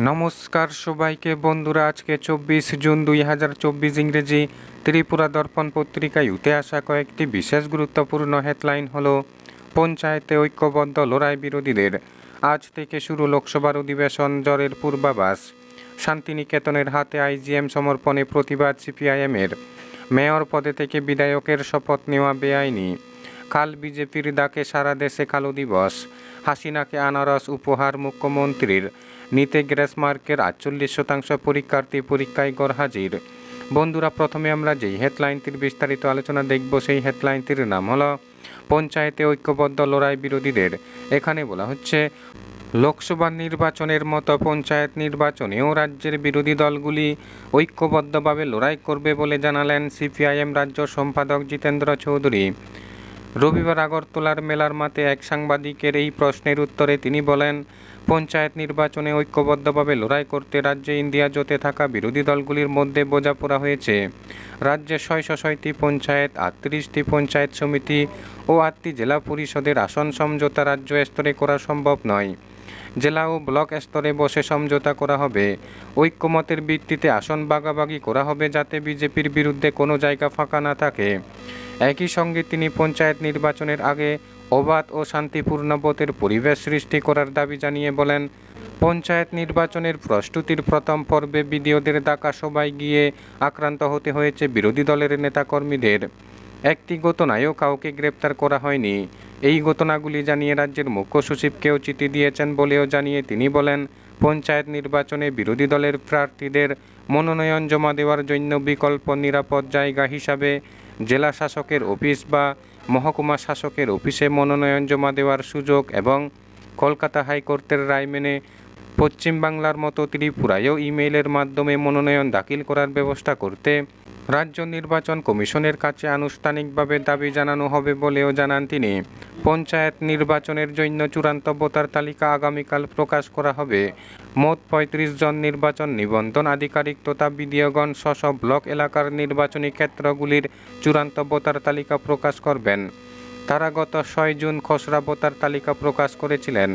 নমস্কার সবাইকে বন্ধুরা, আজকে 24 জুন 2024 ইংরেজি ত্রিপুরা দর্পণ পত্রিকায় উঠে আসা কয়েকটি বিশেষ গুরুত্বপূর্ণ হেডলাইন হলো: পঞ্চায়েতে ঐক্যবদ্ধ লড়াই বিরোধীদের, আজ থেকে শুরু লোকসভার অধিবেশন, জ্বরের পূর্বাভাস, শান্তিনিকেতনের হাতে আইজিএম সমর্পণে প্রতিবাদ সিপিআইএমের, মেয়র পদে থেকে বিধায়কের শপথ নেওয়া বেআইনি, কাল বিজেপির ডাকে সারা দেশে কালো দিবস, হাসিনাকে আনারস উপহার মুখ্যমন্ত্রীর, নিতে গ্রেস মার্কের 48% পরীক্ষার্থী পরীক্ষায় গরহাজির। বন্ধুরা, প্রথমে আমরা যেই হেডলাইনটির বিস্তারিত আলোচনা দেখব সেই হেডলাইনটির নাম হলো পঞ্চায়েতে ঐক্যবদ্ধ লড়াই বিরোধীদের। এখানে বলা হচ্ছে, লোকসভা নির্বাচনের মতো পঞ্চায়েত নির্বাচনেও রাজ্যের বিরোধী দলগুলি ঐক্যবদ্ধভাবে লড়াই করবে বলে জানালেন সিপিআইএম রাজ্য সম্পাদক জিতেন্দ্র চৌধুরী। রবিবার আগরতলার মেলার মাঠে এক সাংবাদিকের এই প্রশ্নের উত্তরে তিনি বলেন, পঞ্চায়েত নির্বাচনে ঐক্যবদ্ধভাবে লড়াই করতে রাজ্যে ইন্ডিয়া জোটে থাকা বিরোধী দলগুলির মধ্যে বোঝাপড়া হয়েছে। রাজ্যে 606টি পঞ্চায়েত, 38টি পঞ্চায়েত সমিতি ও 8টি জেলা পরিষদের আসন সমঝোতা রাজ্য স্তরে করা সম্ভব নয়। জেলা ও ব্লক স্তরে বসে সমঝোতা করা হবে। ঐক্যমতের ভিত্তিতে আসন ভাগাভাগি করা হবে, যাতে বিজেপির বিরুদ্ধে কোনো জায়গা ফাঁকা না থাকে। একই সঙ্গে তিনি পঞ্চায়েত নির্বাচনের আগে অবাধ ও শান্তিপূর্ণ ভোটের পরিবেশ সৃষ্টি করার দাবি জানিয়ে বলেন, পঞ্চায়েত নির্বাচনের প্রস্তুতির প্রথম পর্বে বিডিওদের ডাকা সবাই গিয়ে আক্রান্ত হতে হয়েছে বিরোধী দলের নেতাকর্মীদের। একটি ঘটনায়ও কাউকে গ্রেপ্তার করা হয়নি। এই ঘটনাগুলি জানিয়ে রাজ্যের মুখ্য সচিবকেও চিঠি দিয়েছেন বলেও জানিয়ে তিনি বলেন, পঞ্চায়েত নির্বাচনে বিরোধী দলের প্রার্থীদের মনোনয়ন জমা দেওয়ার জন্য বিকল্প নিরাপদ জায়গা হিসাবে জেলা শাসকের অফিস বা মহকুমা শাসকের অফিসে মনোনয়ন জমা দেওয়ার সুযোগ এবং কলকাতা হাইকোর্টের রায় মেনে পশ্চিমবাংলার মতো ত্রিপুরায়ও ইমেইলের মাধ্যমে মনোনয়ন দাখিল করার ব্যবস্থা করতে রাজ্য নির্বাচন কমিশনের কাছে আনুষ্ঠানিকভাবে দাবি জানানো হবে বলেও জানান তিনি। পঞ্চায়েত নির্বাচনের জন্য চূড়ান্ত ভোটার তালিকা আগামীকাল প্রকাশ করা হবে। মোট 35 জন নির্বাচন নিবন্ধন আধিকারিক তথা বিডিওগণ স্ব ব্লক এলাকার নির্বাচনী ক্ষেত্রগুলির চূড়ান্ত ভোটার তালিকা প্রকাশ করবেন। তারা গত 6 জুন খসড়া ভোটার তালিকা প্রকাশ করেছিলেন।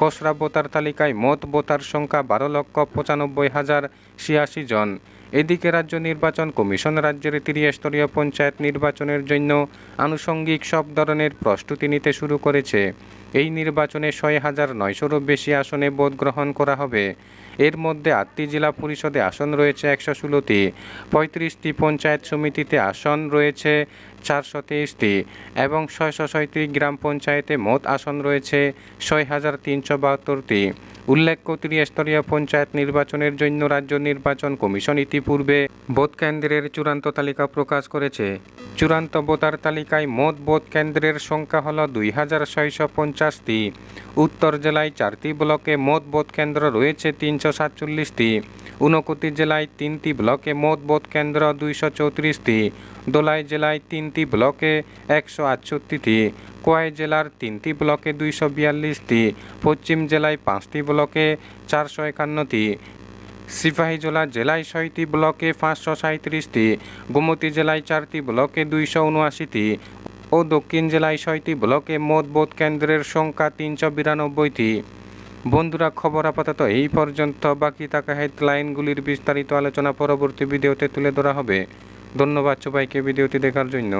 খসড়া ভোটার তালিকায় মোট ভোটার সংখ্যা 12,95,086 জন। এদিকে রাজ্য নির্বাচন কমিশন রাজ্যের ত্রিস্তরীয় পঞ্চায়েত নির্বাচনের জন্য আনুষঙ্গিক সব ধরনের প্রস্তুতি নিতে শুরু করেছে। এই নির্বাচনে 6,900-রও বেশি আসনে ভোট গ্রহণ করা হবে। এর মধ্যে 8টি জেলা পরিষদে আসন রয়েছে 116টি, 35টি পঞ্চায়েত সমিতিতে আসন রয়েছে 423টি এবং 606টি গ্রাম পঞ্চায়েতে মোট আসন রয়েছে 6,372টি। উল্লেখ্য, ত্রিস্তরীয় পঞ্চায়েত নির্বাচনের জন্য রাজ্য নির্বাচন কমিশন ইতিপূর্বে ভোট কেন্দ্রের চূড়ান্ত তালিকা প্রকাশ করেছে। চূড়ান্ত ভোটার তালিকায় মোট ভোট কেন্দ্রের সংখ্যা হল 2,650টি। উত্তর জেলায় 4টি ব্লকে মোট ভোট কেন্দ্র রয়েছে 347টি। ঊনকোটি জেলায় 3টি ব্লকে মোট ভোট কেন্দ্র 234টি। দোলাই জেলায় 3টি ব্লকে 168টি। কোয়াই জেলার 3টি ব্লকে 242টি। পশ্চিম জেলায় 5টি ব্লকে 451টি। সিপাহীজলা জেলায় 6টি ব্লকে 537টি। গোমতী জেলায় 4টি ব্লকে 279টি ও দক্ষিণ জেলায় 6টি ব্লকে মোট ভোট কেন্দ্রের সংখ্যা 392টি। বন্ধুরা, খবর আপাতত এই পর্যন্ত। বাকি থাকা হেডলাইনগুলির বিস্তারিত আলোচনা পরবর্তী ভিডিওতে তুলে ধরা হবে। ধন্যবাদ সবাইকে ভিডিওটি দেখার জন্য।